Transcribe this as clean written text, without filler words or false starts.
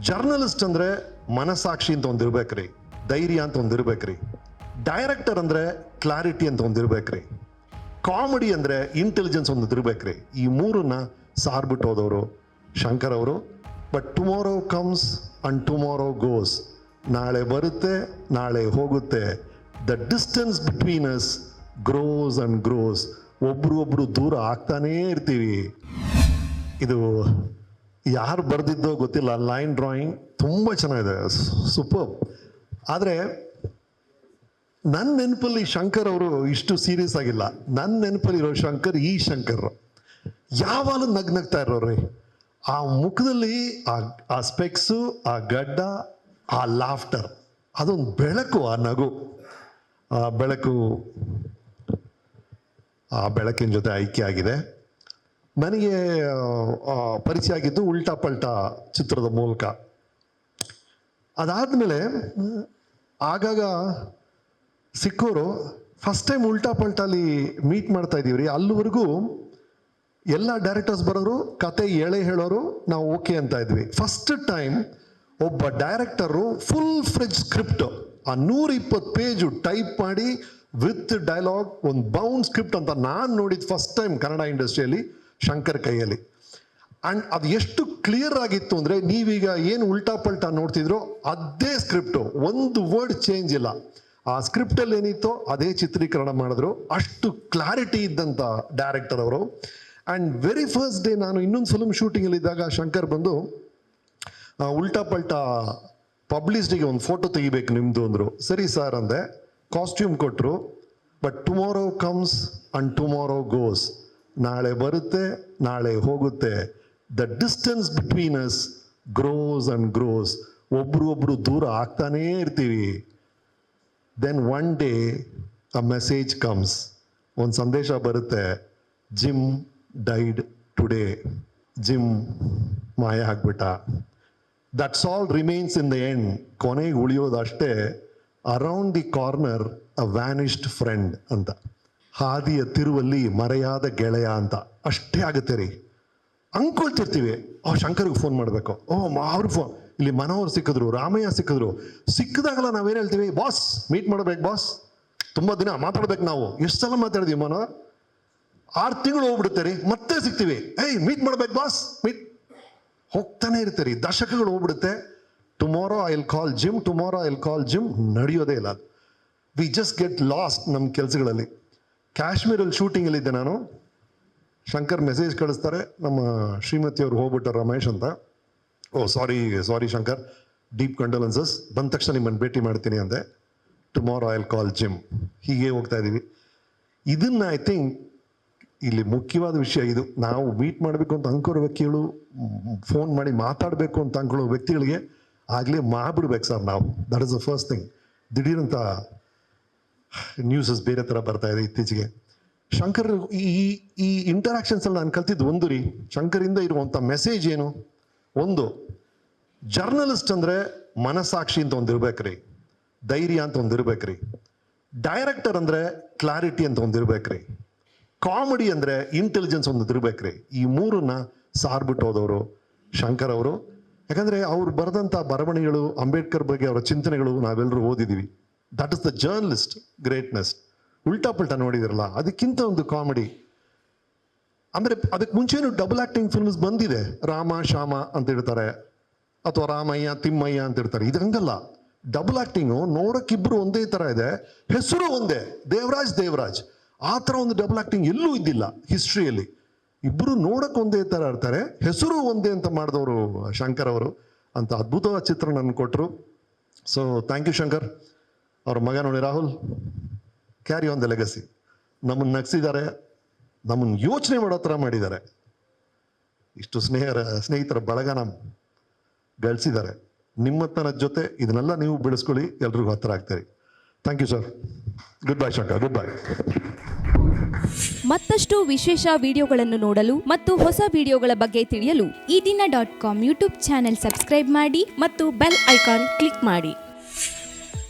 Journalist ಅಂದರೆ ಮನಸಾಕ್ಷಿ ಅಂತ ಒಂದಿರ್ಬೇಕ್ರಿ, ಧೈರ್ಯ ಅಂತ ಒಂದಿರ್ಬೇಕ್ರಿ. ಡೈರೆಕ್ಟರ್ ಅಂದರೆ ಕ್ಲಾರಿಟಿ ಅಂತ ಒಂದಿರ್ಬೇಕ್ರಿ. ಕಾಮಿಡಿ ಅಂದರೆ ಇಂಟೆಲಿಜೆನ್ಸ್ ಒಂದಿರ್ಬೇಕ್ರಿ. ಈ ಮೂರನ್ನ ಸಾರ್ಬಿಟ್ಟು ಹೋದವರು ಶಂಕರ್ ಅವರು. But tomorrow comes and tomorrow goes. ನಾಳೆ ಬರುತ್ತೆ, ನಾಳೆ ಹೋಗುತ್ತೆ. The distance between us grows and grows. ಒಬ್ರು ದೂರ ಆಗ್ತಾನೇ ಇರ್ತೀವಿ. ಇದು ಯಾರು ಬರೆದಿದ್ದೋ ಗೊತ್ತಿಲ್ಲ. ಲೈನ್ ಡ್ರಾಯಿಂಗ್ ತುಂಬ ಚೆನ್ನಾಗಿದೆ, ಸೂಪರ್. ಆದರೆ ನನ್ನ ನೆನಪಲ್ಲಿ ಶಂಕರ್ ಅವರು ಇಷ್ಟು ಸೀರಿಯಸ್ ಆಗಿಲ್ಲ. ನನ್ನ ನೆನಪಲ್ಲಿ ಇರೋ ಶಂಕರ್ ಈ ಶಂಕರ್ ಯಾವಾಗಲೂ ನಗ್ನಗ್ತಾ ಇರೋರಿ. ಆ ಮುಖದಲ್ಲಿ ಆ ಸ್ಪೆಕ್ಸು, ಆ ಗಡ್ಡ, ಆ ಲಾಫ್ಟರ್, ಅದೊಂದು ಬೆಳಕು. ಆ ನಗು, ಆ ಬೆಳಕು, ಆ ಬೆಳಕಿನ ಜೊತೆ ಐಕ್ಯ ಆಗಿದೆ. ನನಗೆ ಪರಿಚಯ ಆಗಿದ್ದು ಉಲ್ಟಾ ಪಲ್ಟಾ ಚಿತ್ರದ ಮೂಲಕ. ಅದಾದಮೇಲೆ ಆಗಾಗ ಸಿಕ್ಕೋರು ಫಸ್ಟ್ ಟೈಮ್ ಉಲ್ಟಾ ಪಲ್ಟಾಲಿ ಮೀಟ್ ಮಾಡ್ತಾ ಇದ್ದೀವಿ ರೀ. ಅಲ್ಲಿವರೆಗೂ ಎಲ್ಲ ಡೈರೆಕ್ಟರ್ಸ್ ಬರೋರು, ಕತೆ ಎಳೆ ಹೇಳೋರು, ನಾವು ಓಕೆ ಅಂತ ಇದ್ವಿ. ಫಸ್ಟ್ ಟೈಮ್ ಒಬ್ಬ ಡೈರೆಕ್ಟರು ಫುಲ್ ಫ್ರೆಜ್ ಸ್ಕ್ರಿಪ್ಟ್, ಆ 120 ಪೇಜು ಟೈಪ್ ಮಾಡಿ ವಿತ್ ಡೈಲಾಗ್, ಒಂದು ಬೌಂಡ್ ಸ್ಕ್ರಿಪ್ಟ್ ಅಂತ ನಾನು ನೋಡಿದ್ದು ಫಸ್ಟ್ ಟೈಮ್ ಕನ್ನಡ ಇಂಡಸ್ಟ್ರಿಯಲ್ಲಿ ಶಂಕರ್ ಕೈಯಲ್ಲಿ. ಆ್ಯಂಡ್ ಅದು ಎಷ್ಟು ಕ್ಲಿಯರ್ ಆಗಿತ್ತು ಅಂದರೆ, ನೀವೀಗ ಏನು ಉಲ್ಟಾ ಪಲ್ಟಾ ನೋಡ್ತಿದ್ರೋ ಅದೇ ಸ್ಕ್ರಿಪ್ಟು, ಒಂದು ವರ್ಡ್ ಚೇಂಜ್ ಇಲ್ಲ. ಆ ಸ್ಕ್ರಿಪ್ಟಲ್ಲಿ ಏನಿತ್ತೋ ಅದೇ ಚಿತ್ರೀಕರಣ ಮಾಡಿದ್ರು. ಅಷ್ಟು ಕ್ಲಾರಿಟಿ ಇದ್ದಂಥ ಡೈರೆಕ್ಟರ್ ಅವರು. ಆ್ಯಂಡ್ ವೆರಿ ಫಸ್ಟ್ ಡೇ ನಾನು ಇನ್ನೊಂದು ಫಿಲ್ಮ್ ಶೂಟಿಂಗಲ್ಲಿದ್ದಾಗ ಶಂಕರ್ ಬಂದು ಉಲ್ಟಾ ಪಲ್ಟಾ ಪಬ್ಲಿಸಿಟಿಗೆ ಒಂದು ಫೋಟೋ ತೆಗಿಬೇಕು ನಿಮ್ಮದು ಅಂದರು. ಸರಿ ಸರ್ ಅಂದೆ. ಕಾಸ್ಟ್ಯೂಮ್ ಕೊಟ್ಟರು. But tomorrow comes and tomorrow goes. ನಾಳೆ ಬರುತ್ತೆ, ನಾಳೆ ಹೋಗುತ್ತೆ. The distance between us grows and grows. ಒಬ್ರು ದೂರ ಆಗ್ತಾನೇ ಇರ್ತೀವಿ. Then one day a message comes. ಒಂದು ಸಂದೇಶ ಬರುತ್ತೆ, ಜಿಮ್ ಡೈಡ್ ಟುಡೇ. ಜಿಮ್ ಮಾಯ ಆಗ್ಬಿಟ್ಟ. That's all remains in the end. ಕೊನೆಗೆ ಉಳಿಯೋದಷ್ಟೇ, around the corner a vanished friend ಅಂತ. ಹಾದಿಯ ತಿರುವಲ್ಲಿ ಮರೆಯಾದ ಗೆಳೆಯ ಅಂತ. ಅಷ್ಟೇ ಆಗುತ್ತೆ ರೀ. ಅಂದ್ಕೊಳ್ತಿರ್ತೀವಿ, ಶಂಕರ್ಗೆ ಫೋನ್ ಮಾಡಬೇಕು, ಅವ್ರಿಗೆ ಫೋನ್, ಇಲ್ಲಿ ಮನೋಹರ್ ಸಿಕ್ಕಿದ್ರು, ರಾಮಯ್ಯ ಸಿಕ್ಕಿದ್ರು. ಸಿಕ್ಕಿದಾಗಲ್ಲ ನಾವೇನು ಹೇಳ್ತೀವಿ, ಬಾಸ್ ಮೀಟ್ ಮಾಡಬೇಕು ಬಾಸ್, ತುಂಬ ದಿನ ಮಾತಾಡ್ಬೇಕು ನಾವು. ಎಷ್ಟು ಸಲ ಮಾತಾಡಿದೀವಿ ಮನೋಹರ್? 6 ತಿಂಗಳು ಹೋಗ್ಬಿಡುತ್ತೆ ರೀ, ಮತ್ತೆ ಸಿಗ್ತೀವಿ, ಮೀಟ್ ಮಾಡ್ಬೇಕು ಬಾಸ್, ಮೀಟ್. ಹೋಗ್ತಾನೆ ಇರ್ತೀರಿ, ದಶಕಗಳು ಹೋಗ್ಬಿಡುತ್ತೆ. Tomorrow I will call Jim, tomorrow I will call Jim. ನಡೆಯೋದೇ ಇಲ್ಲ. ವಿ ಜಸ್ಟ್ ಗೆಟ್ ಲಾಸ್ಟ್ ನಮ್ಮ ಕೆಲಸಗಳಲ್ಲಿ. ಕಾಶ್ಮೀರಲ್ಲಿ ಶೂಟಿಂಗಲ್ಲಿದ್ದೆ ನಾನು. ಶಂಕರ್ ಮೆಸೇಜ್ ಕಳಿಸ್ತಾರೆ, ನಮ್ಮ ಶ್ರೀಮತಿಯವರು ಹೋಗ್ಬಿಟ್ಟಾರೆ ರಮೇಶ್ ಅಂತ. ಸಾರಿ ಶಂಕರ್, ಡೀಪ್ ಕಂಡೋಲೆನ್ಸಸ್. ಬಂದ ತಕ್ಷಣ ನಿಮ್ಮನ್ನು ಭೇಟಿ ಮಾಡ್ತೀನಿ ಅಂದೆ. Tomorrow I will call gym. ಹೀಗೆ ಹೋಗ್ತಾ ಇದ್ದೀವಿ. ಇದನ್ನ ಐ ಥಿಂಕ್ ಇಲ್ಲಿ ಮುಖ್ಯವಾದ ವಿಷಯ ಇದು. ನಾವು ಮೀಟ್ ಮಾಡಬೇಕು ಅಂತ ಅಂದ್ಕೊಳ್ಳೋ ವ್ಯಕ್ತಿಗಳು, ಫೋನ್ ಮಾಡಿ ಮಾತಾಡಬೇಕು ಅಂತ ಅಂದ್ಕೊಳ್ಳೋ ವ್ಯಕ್ತಿಗಳಿಗೆ ಆಗಲೇ ಮಾಡಿಬಿಡ್ಬೇಕು ಸರ್ ನಾವು. That is the first thing. ದಿಢೀರಂತ ನ್ಯೂಸಸ್ ಬೇರೆ ಥರ ಬರ್ತಾ ಇದೆ ಇತ್ತೀಚೆಗೆ. ಶಂಕರ್ ಈ ಇಂಟರಾಕ್ಷನ್ಸಲ್ಲಿ ನಾನು ಕಲ್ತಿದ್ದು ಒಂದು ರೀ, ಶಂಕರಿಂದ ಇರುವಂಥ ಮೆಸೇಜ್ ಏನು? ಒಂದು, ಜರ್ನಲಿಸ್ಟ್ ಅಂದರೆ ಮನಸಾಕ್ಷಿ ಅಂತ ಒಂದಿರ್ಬೇಕ್ರಿ, ಧೈರ್ಯ ಅಂತ ಒಂದಿರ್ಬೇಕ್ರಿ. ಡೈರೆಕ್ಟರ್ ಅಂದರೆ ಕ್ಲಾರಿಟಿ ಅಂತ ಒಂದಿರ್ಬೇಕ್ರಿ. ಕಾಮಿಡಿ ಅಂದರೆ ಇಂಟೆಲಿಜೆನ್ಸ್ ಒಂದಿರ್ಬೇಕ್ರಿ. ಈ ಮೂರನ್ನ ಸಾರ್ಬಿಟ್ಟು ಹೋದವರು ಶಂಕರ್ ಅವರು. ಯಾಕಂದರೆ ಅವ್ರು ಬರೆದಂಥ ಬರವಣಿಗೆಗಳು, ಅಂಬೇಡ್ಕರ್ ಬಗ್ಗೆ ಅವರ ಚಿಂತನೆಗಳು ನಾವೆಲ್ಲರೂ ಓದಿದ್ದೀವಿ. That is the journalist greatness. ಉಲ್ಟಾ ಪಲ್ಟಾ ನೋಡಿದಿರಲ್ಲ, ಅದಕ್ಕಿಂತ ಒಂದು ಕಾಮಿಡಿ. ಅಂದರೆ ಅದಕ್ಕೆ ಮುಂಚೆನೂ ಡಬಲ್ ಆ್ಯಕ್ಟಿಂಗ್ ಫಿಲ್ಮ್ಸ್ ಬಂದಿದೆ. ರಾಮ ಶ್ಯಾಮ ಅಂತ ಇರ್ತಾರೆ, ಅಥವಾ ರಾಮಯ್ಯ ತಿಮ್ಮಯ್ಯ ಅಂತ ಇರ್ತಾರೆ. ಇದು ಹಂಗಲ್ಲ. ಡಬಲ್ ಆ್ಯಕ್ಟಿಂಗು ನೋಡೋಕ್ಕಿಬ್ಬರು ಒಂದೇ ಥರ ಇದೆ, ಹೆಸರು ಒಂದೇ, ದೇವರಾಜ್. ಆ ಥರ ಒಂದು ಡಬಲ್ ಆ್ಯಕ್ಟಿಂಗ್ ಎಲ್ಲೂ ಇದ್ದಿಲ್ಲ ಹಿಸ್ಟ್ರಿಯಲ್ಲಿ. ಇಬ್ಬರು ನೋಡೋಕೆ ಒಂದೇ ಥರ ಇರ್ತಾರೆ, ಹೆಸರು ಒಂದೇ ಅಂತ ಮಾಡಿದವರು ಶಂಕರ್ ಅವರು. ಅಂತ ಅದ್ಭುತವಾದ ಚಿತ್ರ ನನಗೆ ಕೊಟ್ಟರು. So thank you Shankar. ಅವ್ರ ಮಗ ನೋಡಿ Rahul, carry on the legacy. ನಮ್ಮನ್ನು ನಗಿಸಿದ್ದಾರೆ, ನಮ್ಮನ್ನು ಯೋಚನೆ ಮಾಡೋ ಥರ ಮಾಡಿದ್ದಾರೆ. ಇಷ್ಟು ಸ್ನೇಹಿತರ ಬಳಗನ ಗಳಿಸಿದ್ದಾರೆ. ನಿಮ್ಮತ್ತನ ಜೊತೆ ಇದನ್ನೆಲ್ಲ ನೀವು ಬೆಳೆಸ್ಕೊಳ್ಳಿ, ಎಲ್ರಿಗೂ ಹತ್ತಿರ ಆಗ್ತೀರಿ. Thank you sir. Good bye Shankar, good bye. ಮತ್ತಷ್ಟು ವಿಶೇಷ ವಿಡಿಯೋಗಳನ್ನು ನೋಡಲು ಮತ್ತು ಹೊಸ ವಿಡಿಯೋಗಳ ಬಗ್ಗೆ ತಿಳಿಯಲು eDina.com ಯೂಟ್ಯೂಬ್ ಚಾನೆಲ್ ಸಬ್ಸ್ಕ್ರೈಬ್ ಮಾಡಿ ಮತ್ತು ಬೆಲ್ ಐಕಾನ್ ಕ್ಲಿಕ್ ಮಾಡಿ.